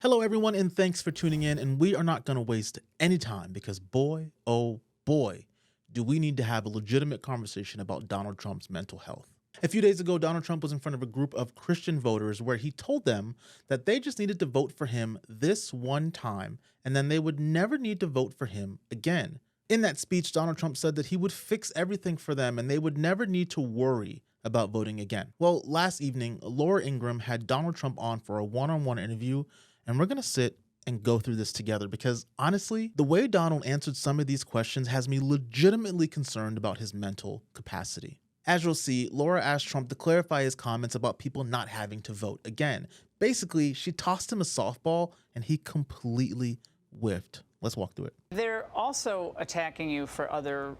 Hello, everyone, and thanks for tuning in. And we are not going to waste any time because, boy, oh boy, do we need to have a legitimate conversation about Donald Trump's mental health. A few days ago, Donald Trump was in front of a group of Christian voters where he told them that they just needed to vote for him this one time, and then they would never need to vote for him again. In that speech, Donald Trump said that he would fix everything for them and they would never need to worry about voting again. Well, last evening, Laura Ingraham had Donald Trump on for a one-on-one interview, and we're going to sit and go through this together because honestly, the way Donald answered some of these questions has me legitimately concerned about his mental capacity. As you'll see, Laura asked Trump to clarify his comments about people not having to vote again. Basically, she tossed him a softball and he completely whiffed. Let's walk through it. They're also attacking you for other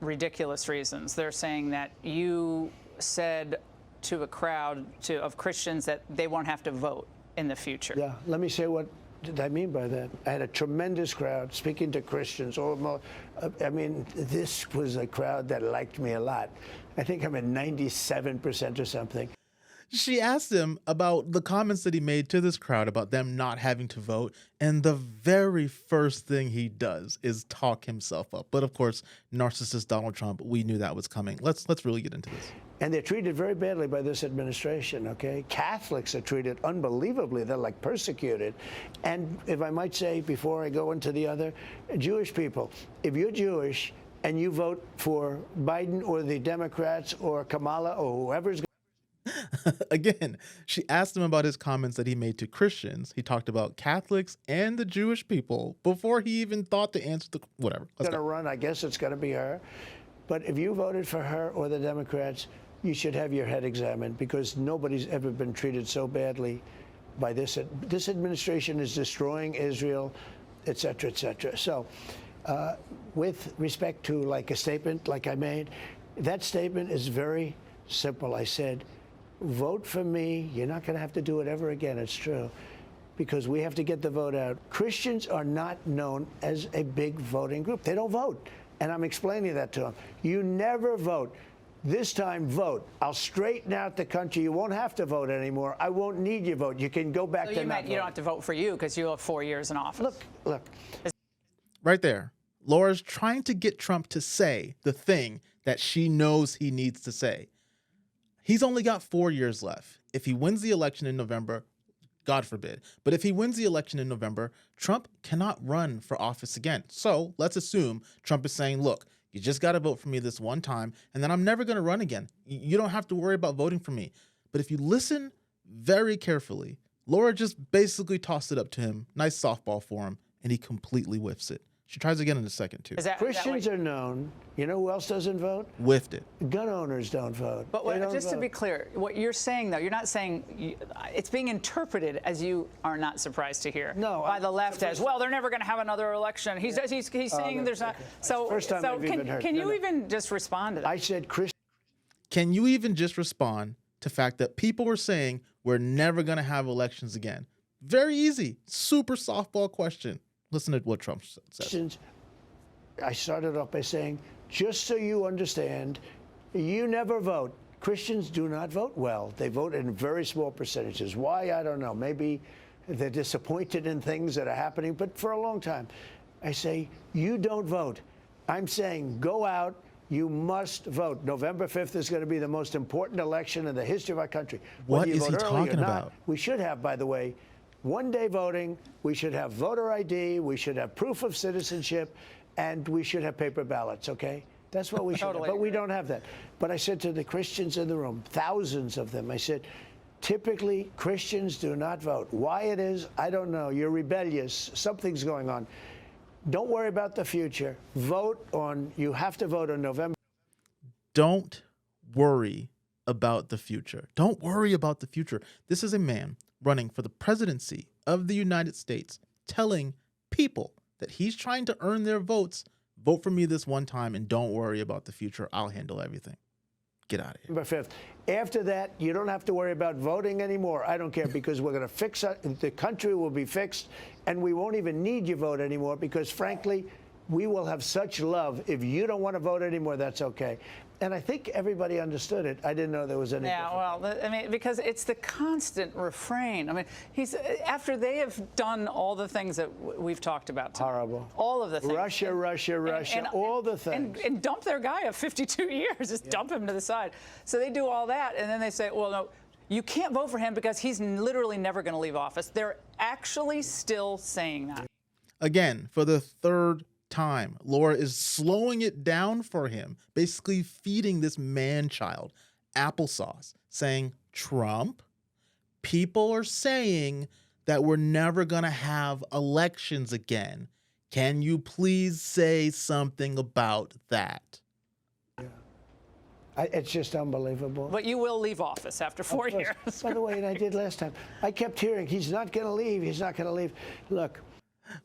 ridiculous reasons. They're saying that you said to a crowd of Christians that they won't have to vote in the future. Yeah, let me say what did I mean by that. I had a tremendous crowd speaking to Christians. I mean, this was a crowd that liked me a lot. I think I'm at 97% or something. She asked him about the comments that he made to this crowd about them not having to vote, and the very first thing he does is talk himself up. But of course, narcissist Donald Trump, we knew that was coming. Let's really get into this. And they're treated very badly by this administration, okay? Catholics are treated unbelievably. They're like persecuted. And if I might say, before I go into the other, Jewish people, if you're Jewish and you vote for Biden or the Democrats or Kamala or whoever's Again, she asked him about his comments that he made to Christians. He talked about Catholics and the Jewish people before he even thought to answer the whatever. Going to run, I guess it's going to be her. But if you voted for her or the Democrats, you should have your head examined because nobody's ever been treated so badly by this. This administration is destroying Israel, et cetera, et cetera. So with respect to like a statement like I made, that statement is very simple. I said, vote for me. You're not going to have to do it ever again. It's true. Because we have to get the vote out. Christians are not known as a big voting group. They don't vote. And I'm explaining that to them. You never vote. This time, vote. I'll straighten out the country. You won't have to vote anymore. I won't need your vote. You can go back to not voting. You don't have to vote for you because you have 4 years in office. Look. Right there. Laura's trying to get Trump to say the thing that she knows he needs to say. He's only got 4 years left. If he wins the election in November, God forbid, but if he wins the election in November, Trump cannot run for office again. So let's assume Trump is saying, look, you just got to vote for me this one time, and then I'm never going to run again. You don't have to worry about voting for me. But if you listen very carefully, Laura just basically tossed it up to him, nice softball for him, and he completely whiffs it. She tries again in a second, too. Christians are known. You know who else doesn't vote? Whiffed it. Gun owners don't vote. But just to be clear, what you're saying, though, you're not saying it's being interpreted as you are not surprised to hear by the left as well. They're never going to have another election. He's saying there's not. So first time I've even heard. Can you even just respond to that? I said Christians. Can you even just respond to the fact that people were saying we're never going to have elections again? Very easy, super softball question. Listen to what Trump said. I started off by saying, just so you understand, you never vote. Christians do not vote well. They vote in very small percentages. Why? I don't know. Maybe they're disappointed in things that are happening, but for a long time, I say, you don't vote. I'm saying, go out. You must vote. November 5th is going to be the most important election in the history of our country. What is he talking about? We should have, by the way, one-day voting, we should have voter ID, we should have proof of citizenship, and we should have paper ballots, okay? That's what we should have, but we don't have that. But I said to the Christians in the room, thousands of them, I said, typically Christians do not vote. Why it is, I don't know. You're rebellious. Something's going on. Don't worry about the future. You have to vote on November. Don't worry about the future. Don't worry about the future. This is a man running for the presidency of the United States, telling people that he's trying to earn their votes. Vote for me this one time and don't worry about the future. I'll handle everything. Get out of here. November 5th. After that, you don't have to worry about voting anymore. I don't care because we're going to fix it. The country will be fixed and we won't even need your vote anymore because, frankly, we will have such love. If you don't want to vote anymore, that's okay. And I think everybody understood it. I didn't know there was any. Yeah, well, I mean, because it's the constant refrain. I mean, after they have done all the things that we've talked about tonight. Horrible. All of the things. Russia, all the things. And dump their guy of 52 years, just dump him to the side. So they do all that, and then they say, well, no, you can't vote for him because he's literally never going to leave office. They're actually still saying that. Again, for the third time, Laura is slowing it down for him, basically feeding this man-child applesauce, saying, Trump, people are saying that we're never going to have elections again. Can you please say something about that? It's just unbelievable. But you will leave office after 4 years. By the way, and I did last time, I kept hearing, he's not going to leave, he's not going to leave. Look.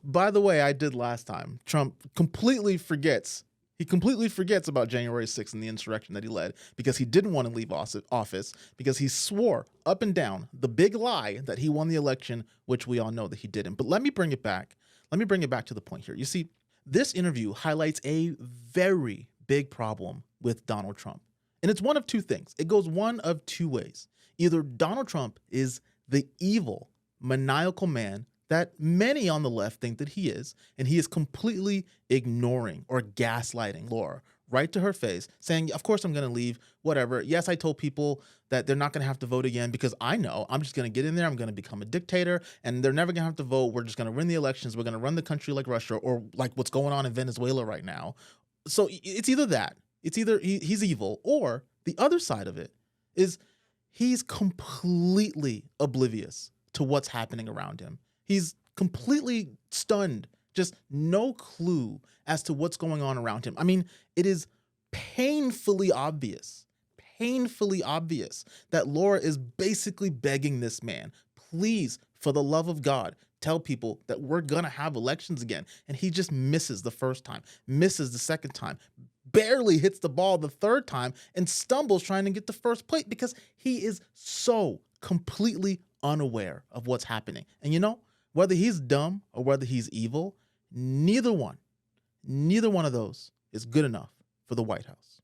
By the way, I did last time. Trump completely forgets. He completely forgets about January 6th and the insurrection that he led because he didn't want to leave office because he swore up and down the big lie that he won the election, which we all know that he didn't. But let me bring it back. Let me bring it back to the point here. You see, this interview highlights a very big problem with Donald Trump. And it's one of two things. It goes one of two ways. Either Donald Trump is the evil, maniacal man that many on the left think that he is, and he is completely ignoring or gaslighting Laura right to her face, saying, of course I'm going to leave, whatever. Yes, I told people that they're not going to have to vote again because I know I'm just going to get in there, I'm going to become a dictator, and they're never going to have to vote. We're just going to win the elections. We're going to run the country like Russia or like what's going on in Venezuela right now. So it's either that. It's either he's evil, or the other side of it is he's completely oblivious to what's happening around him. He's completely stunned, just no clue as to what's going on around him. I mean, it is painfully obvious that Laura is basically begging this man, please, for the love of God, tell people that we're going to have elections again. And he just misses the first time, misses the second time, barely hits the ball the third time, and stumbles trying to get the first plate because he is so completely unaware of what's happening. And you know, whether he's dumb or whether he's evil, neither one of those is good enough for the White House.